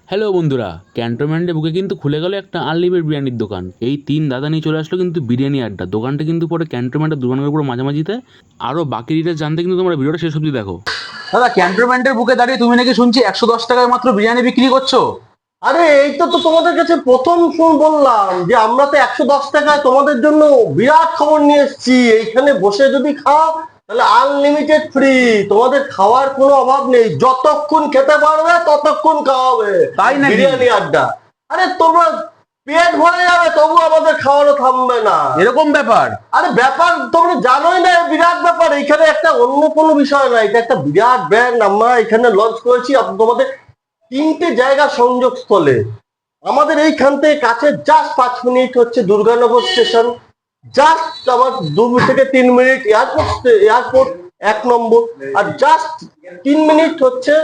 Hello বন্ধুরা, ক্যান্টনমেন্টে বুকে কিন্তু খুলে গেল একটা আনলিমিটেড বিরিয়ানির দোকান। এই তিন দাদা নিয়ে চলে আসলো কিন্তু বিরিয়ানি আড্ডা। দোকানটা কিন্তু পরে ক্যান্টনমেন্টের দোকানের পুরো মাঝামাঝিতে। আরও বাকি ডিটেলস জানতে কিন্তু তোমরা ভিডিওটা শেষ অবধি দেখো। দাদা, ক্যান্টনমেন্টের বুকে দাঁড়িয়ে তুমি নাকি শুনছি 110 টাকায় মাত্র বিরিয়ানি বিক্রি করছো? আরে এইটা তো তোমাদের কাছে প্রথম বললাম যে আমরা তো 110 টাকায় তোমাদের জন্য বিরাট খবর নিয়ে এসেছি। এইখানে বসে যদি খাও তাহলে আনলিমিটেড ফ্রি, তোমাদের খাওয়ার কোনো অভাব নেই, যতক্ষণ খেতে পারবে ততক্ষণ খাওয়াবে। তাই নাকি? বিরিয়ানি আড্ডা। আরে তোমরা পেট ভরে যাবে তবু আমাদের খাওয়ানো থামবে না, এরকম ব্যাপার? আরে ব্যাপার তোমরা জানোই না, বিরাট ব্যাপার। এখানে একটা অন্য কোনো বিষয় না, এটা একটা বিরাট ব্র্যান্ড আমরা এখানে লঞ্চ করেছি। তোমাদের তিনটে জায়গা সংযোগস্থলে আমাদের এইখান থেকে কাছে জাস্ট 5 মিনিট হচ্ছে দুর্গানগর স্টেশন, জাস্ট আমার 2 থেকে 3 মিনিট এয়ারপোর্ট 1 নম্বর, আর জাস্ট 3 মিনিট হচ্ছে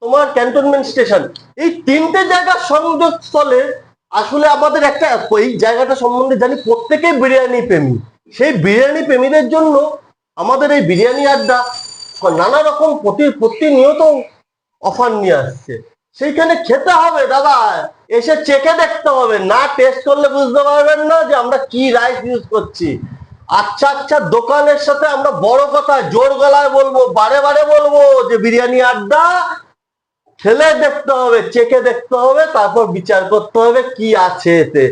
তোমার ক্যান্টনমেন্ট স্টেশন। এই তিনটে জায়গার সংযোগস্থলে আসলে আমাদের একটা, এই জায়গাটা সম্বন্ধে জানি প্রত্যেকেই বিরিয়ানি প্রেমী। সেই বিরিয়ানি প্রেমীদের জন্য আমাদের এই বিরিয়ানি আড্ডা নানা রকম প্রতিনিয়ত অফার নিয়ে আসছে। সেইখানে খেতে হবে দাদা, এসে চেকে দেখতে হবে, না টেস্ট করলে বুঝতে পারবেন না যে আমরা কি রাইস ইউজ করছি। আচ্ছা আচ্ছা দোকানের সাথে আমরা বড় কথা জোর গলায় বলবো, বারে বারে বলবো যে বিরিয়ানি আড্ডা খেলে দেখতে হবে, চেকে দেখতে হবে, তারপর বিচার করতে হবে কি আছে এতে।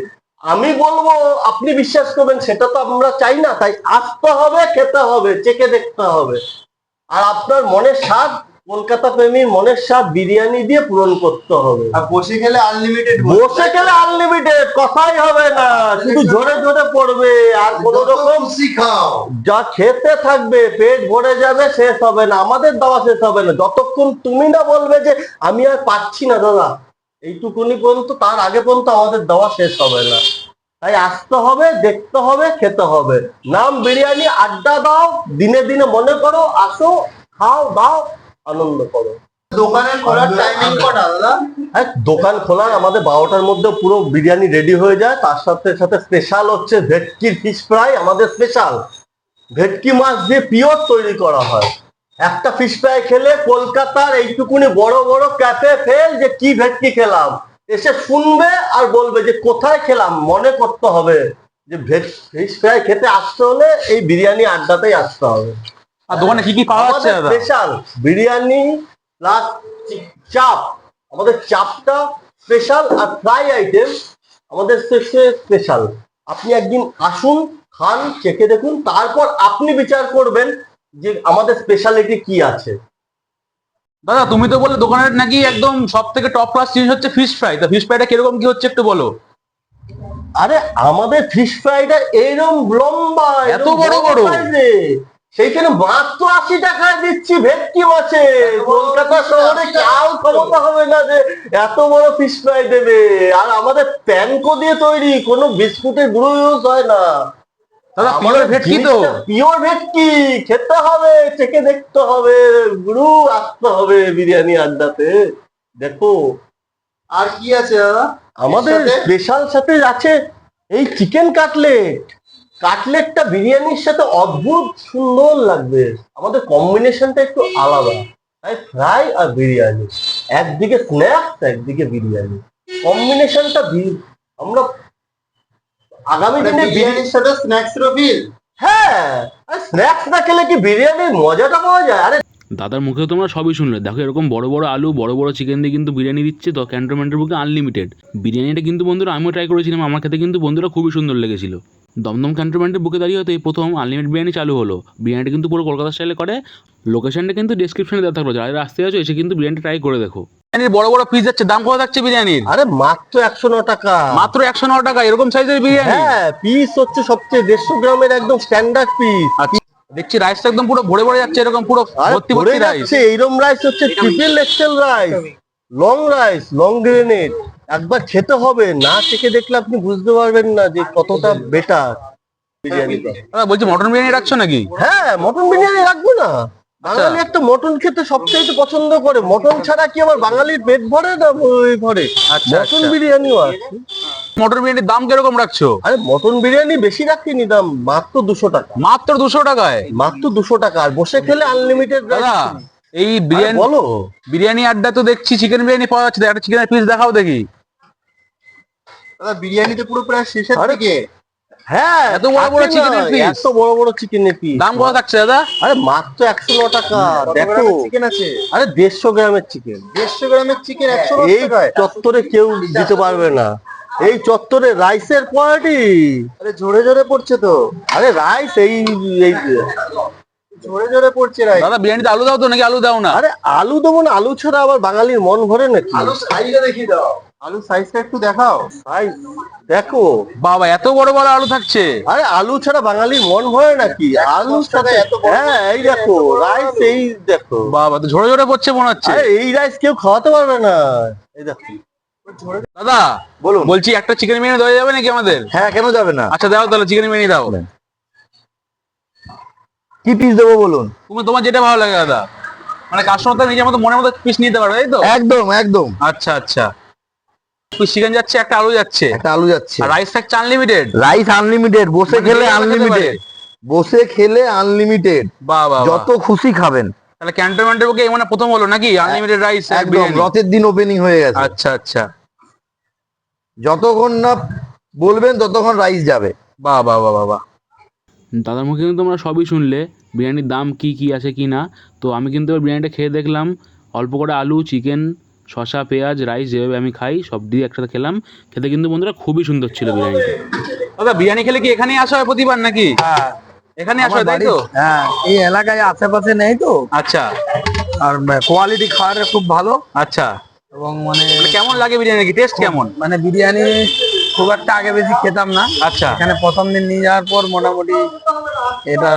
আমি বলবো আপনি বিশ্বাস করবেন, সেটা তো আমরা চাই না, তাই আসতে হবে, খেতে হবে, চেকে দেখতে হবে। আর আপনার মনের স্বাদ, কলকাতা প্রেমীর মনের স্বাদ বিরিয়ানি দিয়ে পূরণ করতে হবে। আর বসে খেলে আনলিমিটেড, বসে খেলে আনলিমিটেড, কথাই হবে না, শুধু জোরে জোরে পড়বে আর কোন রকম খাও। যা খেতে থাকবে, পেট ভরে যাবে, শেষ হবে না, আমাদের দেওয়া শেষ হবে না যতক্ষণ তুমি না বলবে যে আমি আর পাচ্ছি না দাদা, এইটুকুনি পর্যন্ত, তার আগে পর্যন্ত আমাদের দেওয়া শেষ হবে না। তাই আসতে হবে, দেখতে হবে, খেতে হবে। নাম বিরিয়ানি আড্ডা, দাও দিনে দিনে মনে করো, আসো, খাও, দাও, আনন্দ করো। দোকানের খোলার টাইমিং কটা দাদা? হ্যাঁ, দোকান খোলার আমাদের 12টার মধ্যে পুরো বিরিয়ানি রেডি হয়ে যায়। তার সাথে সাথে স্পেশাল হচ্ছে ভেটকির ফিশ ফ্রাই, আমাদের স্পেশাল ভেটকি মাছ দিয়ে পিওর তৈরি করা হয়। একটা ফিশ ফ্রাই খেলে কলকাতার এইটুকুনি বড় বড় ক্যাফে ফেল যে কি ভেটকি খেলাম, এসে শুনবে আর বলবে যে কোথায় খেলাম। মনে করতে হবে যে ফিশ ফ্রাই খেতে আসতে হলে এই বিরিয়ানি আড্ডাতেই আসতে হবে। আর দোকানে কি কি পাওয়া যাচ্ছে দাদা? স্পেশাল বিরিয়ানি প্লাস চাপ, আমাদের চাপটা স্পেশাল, আর ফ্রাই আইটেম আমাদের স্পেশাল। আপনি একদিন আসুন, খান, চেখে দেখুন, তারপর আপনি বিচার করবেন যে আমাদের স্পেশালিটি কি আছে। দাদা, তুমি তো বললে দোকানের নাকি একদম সব থেকে টপ ক্লাস জিনিস হচ্ছে ফিশ ফ্রাই। তা ফিশ ফ্রাইটা কিরকম কি হচ্ছে একটু বলো। আরে আমাদের ফিশ ফ্রাইটা এইরকম লম্বা, এত বড় বড় size-এ, সেইখানে মাত্র 80 টাকায় দিচ্ছি ভেটকি মাছে। কলকাতা শহরে কাউ ক্ষমতা হবে না যে এত বড় ফিশ ফ্রাই দেবে। আর আমাদের প্যানকো দিয়ে তৈরি, কোনো বিস্কুটের গুঁড়ো ইউজ হয় না। দাদা, পিওর ভেটকি তো? পিওর ভেটকি, খেতে হবে, চেকে দেখতে হবে, গুরু আসতে হবে বিরিয়ানি আড্ডাতে। দেখো আর কি আছে দাদা আমাদের এর সাথে? স্পেশাল সাথে আছে এই চিকেন কাটলেট। কাটলেটটা বিরিয়ানির সাথে অদ্ভুত সুন্দর লাগবে, আমাদের কম্বিনেশনটা একটু আলাদা। তাই ফ্রাই আর বিরিয়ানি, একদিকে স্ন্যাক্স একদিকে বিরিয়ানি, কম্বিনেশনটা আমরা আগামী দিনে বিরিয়ানির সাথে স্ন্যাক্স রবিল। হ্যাঁ, স্ন্যাক্স না খেলে কি বিরিয়ানির মজাটা পাওয়া যায়? আরে দাদার মুখেও তোমরা সবই শুনলে। দেখো, এরকম বড় বড় আলু, বড় বড় চিকেন দিয়ে কিন্তু বিরিয়ানি দিচ্ছে তো ক্যান্টনমেন্টের বুকে আনলিমিটেড। বিরিয়ানিটা কিন্তু বন্ধুরা আমিও ট্রাই করেছিলাম, আমার খেতে কিন্তু বন্ধুরা খুবই সুন্দর লেগেছিল। দমদম ক্যান্টনমেন্টের বুকে দাঁড়িয়ে হয়তো এই প্রথম আনলিমিটেড বিরিয়ানি চালু হলো। বিরিয়ানিটা কিন্তু পুরো কলকাতা স্টাইলে করে। লোকেশনটা কিন্তু ডিসক্রিপশনে দেওয়া থাকলো, যারা আসতে আছো এসে কিন্তু বিরিয়ানিটা ট্রাই করে দেখো। বিরিয়ানির বড় বড় পিস যাচ্ছে, দাম কত থাকছে বিরিয়ানির? আরে মাত্র 109 টাকা। মাত্র 109 টাকা এরকম সাইজের বিরিয়ানি? হ্যাঁ, পিস হচ্ছে সবচেয়ে 150 গ্রামের একদম স্ট্যান্ডার্ড পিস। আচ্ছা, দেখছি রাইসটা একদম পুরো ভরে ভরে যাচ্ছে, এরকম পুরো ভর্তি ভর্তি রাইস। এইরকম রাইস হচ্ছে triple Excel rice, long grenade. একবার খেতে হবে, না চেখে দেখলে আপনি বুঝতে পারবেন না যে কতটা বেটার বিরিয়ানিটা। দাদা, বলছি মটন বিরিয়ানি রাখছো নাকি? হ্যাঁ, মটন বিরিয়ানি রাখবো না? বাঙালি একটা মটন খেতে সবচেয়ে পছন্দ করে, মটন ছাড়া কি আমার বাঙালির পেট ভরে না? ভরে। আচ্ছা, মটন আচ্ছা। বিরিয়ানিও আছে। মটন বিরিয়ানির দাম কিরকম রাখছো? আরে মটন বিরিয়ানি বেশি রাখিনি দাম, মাত্র 200 টাকা। মাত্র 200 টাকায়? মাত্র 200 টাকা, আর বসে খেলে আনলিমিটেড। দাদা, এই আরে বিরিয়ানি বলো। বিরিয়ানি আড্ডা তো দেখছি চিকেন বিরিয়ানি পাওয়া যাচ্ছে, একটা চিকেনের পিস দেখাও দেখি। দাদা বিরিয়ানি তো পুরো প্রায় শেষের আরে, দিকে। হ্যাঁ এত বড় বড় থাকে চিকেনের না, piece? এত বড় বড় চিকেনের পিস। দাম কত থাকছে দাদা? আরে মাত্র 109 টাকা। দেখো, চিকেন আছে আরে 150 গ্রামের চিকেন 150 গ্রামের চিকেন 100 এই টাকায়। চত্বরে কেউ দিতে পারবে না। এই চত্বরে রাইসের কোয়ালিটি, আরে ঝরে ঝরে পড়ছে তো, আরে রাইস এই এই ঝরে ঝরে পড়ছে রাই। দাদা বিরিয়ানিতে আলু দাও তো নাকি আলু দাও না? আরে আলু দেবো না, আলু ছাড়া আবার বাঙালির মন ভরে নাকি? আলু সাইজটা দেখিয়ে দাও, আলু সাইজটা একটু দেখাও। সাইজ দেখো, বাবা এত বড় বড় আলু থাকছে। আরে আলু ছাড়া বাঙালির মন ভরে নাকি? আলুর সাথে এত বড় হ্যাঁ এই দেখো রাইস, এই দেখো। বাবা তো ঝরে ঝরে পড়ছে মনে হচ্ছে। আরে এই রাইস কেউ খাওয়াতে পারবে না। এই দেখো, দাদা বলুন। বলছি একটা চিকেন বিরিয়ানি দেওয়া যাবে নাকি আমাদের? হ্যাঁ, কেন যাবে না? আচ্ছা দাও তাহলে চিকেন বিরিয়ানি দাও। কি পিস দেবো বলুন? তুমি তোমার যেটা ভালো লাগে দাদা, মানে কাস্টমার তো নিজের মতো মনের মতো পিস নিতে পারবে তাই তো? একদম একদম। আচ্ছা আচ্ছা, পিস চিকেন যাচ্ছে, একটা আলু যাচ্ছে, একটা আলু যাচ্ছে, আর রাইস থাকছে আনলিমিটেড। রাইস আনলিমিটেড, বসে মানে খেলে যেটা খেতে আনলিমিটেড, পারে। বসে খেলে আনলিমিটেড, বাহ বাহ বাহ। যত খুশি খাবেন। তাহলে ক্যান্টনমেন্টের বুকে মানে প্রথম হলো নাকি আনলিমিটেড রাইস একদম রথের দিন ওপেনিং হয়ে গেছে। আচ্ছা আচ্ছা, যতক্ষণ না বলবেন ততক্ষণ রাইস যাবে। বাহ বাহ বাহ বাহ বাহ। দাদার মুখে কিন্তু তোমরা সবই শুনলে বিরিয়ানির দাম কি কি আছে কি না। তো আমি কিন্তু এবার বিরিয়ানিটা খেয়ে দেখলাম, অল্প করে আলু, চিকেন, শসা, পেঁয়াজ, রাইস যেভাবে আমি খাই সব দিয়ে একসাথে খেলাম। খেতে কিন্তু বন্ধুরা খুবই সুন্দর ছিল বিরিয়ানিটা। দাদা বিরিয়ানি খেলে কি এখানেই আসা হয় প্রতিবার নাকি? এখানে আসা হয় তাই তো? হ্যাঁ, এই এলাকায় আশেপাশে নেই তো, আচ্ছা আর কোয়ালিটি খাবারের খুব ভালো, আচ্ছা, এবং মানে মানে কেমন লাগে বিরিয়ানি, কি টেস্ট কেমন? মানে বিরিয়ানি খুব একটা আগে বেশি খেতাম না, আচ্ছা এখানে প্রথম দিন নিয়ে যাওয়ার পর মোটামুটি এটা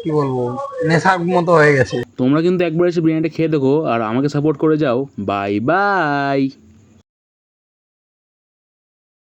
কি বলবো নেশার মতো হয়ে গেছে। তোমরা কিন্তু একবার এসে বিরিয়ানিটা খেয়ে দেখো আর আমাকে সাপোর্ট করে যাও। Bye bye.